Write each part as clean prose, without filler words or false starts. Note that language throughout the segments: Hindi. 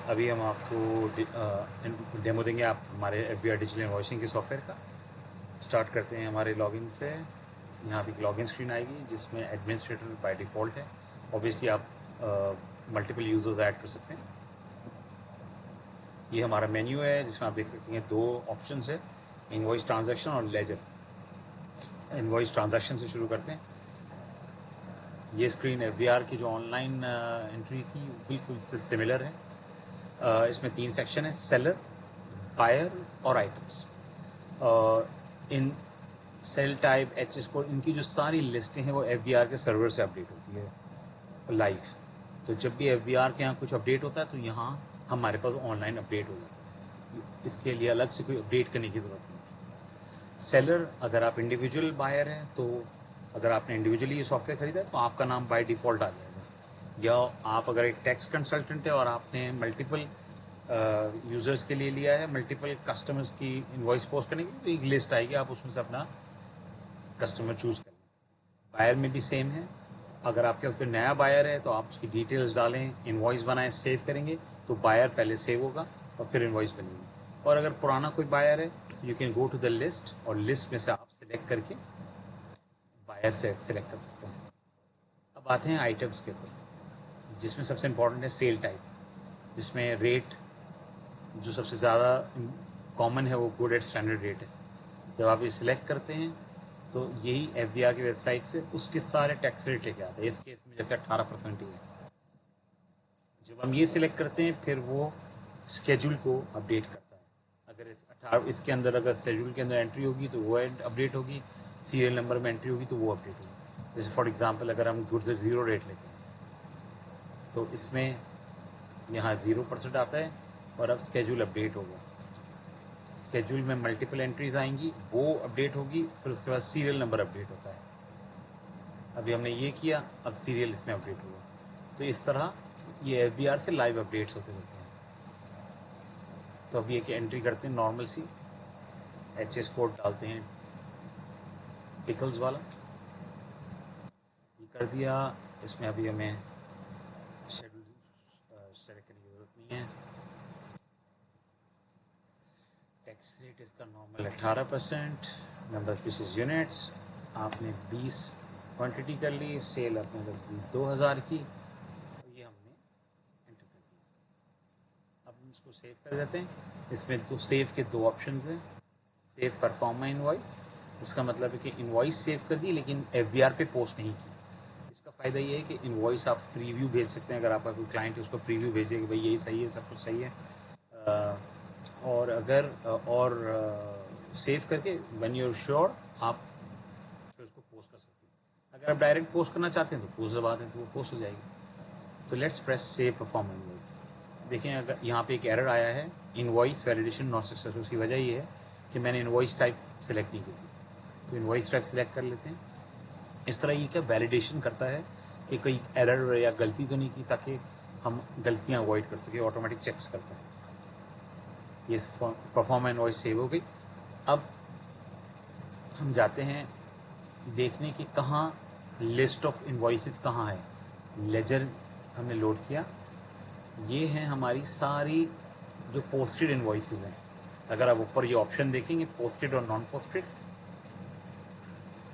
अभी हम आपको डेमो देंगे आप हमारे FBR डिजिटल इनवॉइसिंग के सॉफ्टवेयर का। स्टार्ट करते हैं हमारे लॉगिन से। यहाँ पे एक लॉगिन स्क्रीन आएगी जिसमें एडमिनिस्ट्रेटर बाय डिफ़ॉल्ट है। ऑब्वियसली आप मल्टीपल यूज़र्स ऐड कर सकते हैं। ये हमारा मेन्यू है जिसमें आप देख सकते हैं दो ऑप्शंस है, इनवॉइस ट्रांजैक्शन और लेजर। इनवॉइस ट्रांजैक्शन से शुरू करते हैं। ये स्क्रीन FBR की जो ऑनलाइन एंट्री थी बिल्कुल इससे सिमिलर है। इसमें 3 सेक्शन है, सेलर, बायर और आइटम्स। इन सेल टाइप एच स्कोर इनकी जो सारी लिस्टें हैं वो FBR के सर्वर से अपडेट होती है लाइव। तो जब भी FBR के यहाँ कुछ अपडेट होता है तो यहाँ हमारे पास ऑनलाइन अपडेट हो जाता है। इसके लिए अलग से कोई अपडेट करने की ज़रूरत नहीं। सेलर, अगर आप इंडिविजुअल बायर हैं तो अगर आपने इंडिविजुअली ये सॉफ्टवेयर खरीदा है तो आपका नाम बाय डिफ़ॉल्ट आ जाएगा। या आप अगर एक टैक्स कंसल्टेंट है और आपने मल्टीपल यूज़र्स के लिए लिया है, मल्टीपल कस्टमर्स की इनवॉइस पोस्ट करने की, तो एक लिस्ट आएगी, आप उसमें से अपना कस्टमर चूज़ करें। बायर में भी सेम है। अगर आपके पास कोई नया बायर है तो आप उसकी डिटेल्स डालें, इनवॉइस बनाएं, सेव करेंगे तो बायर पहले सेव होगा और फिर इनवॉइस बनेगी। और अगर पुराना कोई बायर है you can go to the list और लिस्ट में से आप सिलेक्ट करके बायर से सिलेक्ट कर सकते हैं। अब आते हैं आइटम्स के ऊपर, जिसमें सबसे इम्पोर्टेंट है सेल टाइप, जिसमें रेट जो सबसे ज़्यादा कॉमन है वो गुड एट स्टैंडर्ड रेट है। जब आप ये सिलेक्ट करते हैं तो यही FBR की वेबसाइट से उसके सारे टैक्स रेट लेके आता है। इस केस में जैसे 18% ही है। जब हम ये सिलेक्ट करते हैं फिर वो स्केड्यूल को अपडेट करता है। अगर इसके अंदर अगर शेड्यूल के अंदर एंट्री होगी तो वो अपडेट होगी, सीरियल नंबर में एंट्री होगी तो वो अपडेट होगी। जैसे फॉर एग्जांपल अगर हम गुड्स 0 रेट लेते हैं तो इसमें यहाँ 0% आता है और अब स्केड्यूल अपडेट होगा। स्केड्यूल में मल्टीपल एंट्रीज आएंगी, वो अपडेट होगी, फिर उसके बाद सीरियल नंबर अपडेट होता है। अभी हमने ये किया, अब सीरियल इसमें अपडेट हुआ। तो इस तरह ये FBR से लाइव अपडेट्स होते रहते हैं। तो अभी एक एंट्री करते हैं नॉर्मल सी, HS कोड डालते हैं पिकल्स वाला, ये कर दिया। इसमें अभी हमें शेड्यूल सेलेक्ट करने की ज़रूरत नहीं है। टैक्स रेट इसका normal 18%, number of pieces units आपने 20 क्वांटिटी कर ली, सेल अपने 2000 की, तो ये हमने एंटर कर दिया। अब हम इसको सेव कर देते हैं। इसमें तो सेव के 2 ऑप्शन हैं, सेव परफॉर्मा इनवॉइस, इसका मतलब है कि इनवॉइस सेव कर दी लेकिन FBR पे पोस्ट नहीं की। इसका फ़ायदा ये है कि इनवॉइस आप प्रीव्यू भेज सकते हैं। अगर आपका कोई क्लाइंट है उसको प्रीव्यू भेजिए कि भाई यही सही है, सब कुछ सही है। और अगर सेव करके व्हेन यू आर श्योर आप फिर उसको पोस्ट कर सकते हैं। अगर आप डायरेक्ट पोस्ट करना चाहते हैं तो पोस्ट दबा दें तो वो पोस्ट हो जाएगी। तो let's press save perform invoice. देखें अगर यहाँ पे एक एरर आया है, इनवॉइस वैलिडेशन नॉट सक्सेसफुल। उसकी वजह ये है कि मैंने इनवॉइस टाइप सेलेक्ट नहीं की थी। तो इनवॉइस टाइप सेलेक्ट कर लेते हैं। इस तरह ये क्या वैलिडेशन करता है कि कोई एरर या गलती तो नहीं की, ताकि हम गलतियाँ अवॉइड कर सकें। ऑटोमेटिक चेक्स करता है। ये परफॉर्म इनवॉइस सेव हो गई। अब हम जाते हैं देखने की कहाँ लिस्ट ऑफ इनवॉइसेस कहाँ है। लेजर हमने लोड किया, ये हैं हमारी सारी जो पोस्टेड इनवॉइसेस हैं। अगर आप ऊपर ये ऑप्शन देखेंगे पोस्टेड और नॉन पोस्टेड,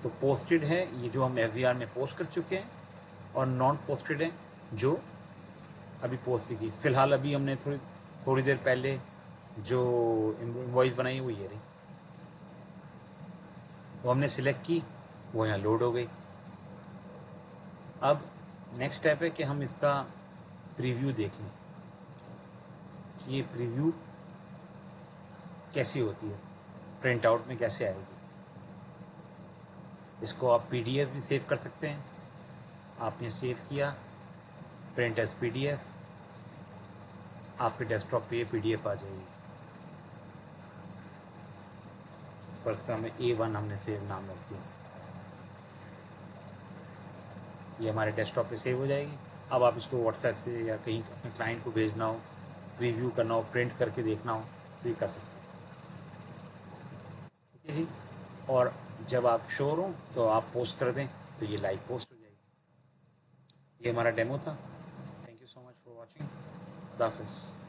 तो पोस्टेड है ये जो हम FBR में पोस्ट कर चुके हैं, और नॉन पोस्टेड है जो अभी पोस्ट की। फ़िलहाल अभी हमने थोड़ी देर पहले जो इनवॉइस बनाई वो ये रही, वो हमने सिलेक्ट की, वो यहाँ लोड हो गई। अब नेक्स्ट स्टेप है कि हम इसका प्रीव्यू देख लें कि ये प्रीव्यू कैसी होती है, प्रिंट आउट में कैसे आएगी। इसको आप PDF भी सेव कर सकते हैं। आपने सेव किया, प्रिंट एज PDF, आपके डेस्कटॉप पे ये PDF आ जाएगी। फर्स्ट का हमें A1 हमने सेव नाम रख दिया, ये हमारे डेस्कटॉप पे सेव हो जाएगी। अब आप इसको व्हाट्सएप से या कहीं अपने क्लाइंट को भेजना हो, प्रीव्यू करना हो, प्रिंट करके देखना हो तो ये कर सकते हैं। ठीक है जी। और जब आप श्योर हो तो आप पोस्ट कर दें तो ये लाइव पोस्ट हो जाएगी। ये हमारा डेमो था। Thank you so much for watching. खुदा हाफिज़।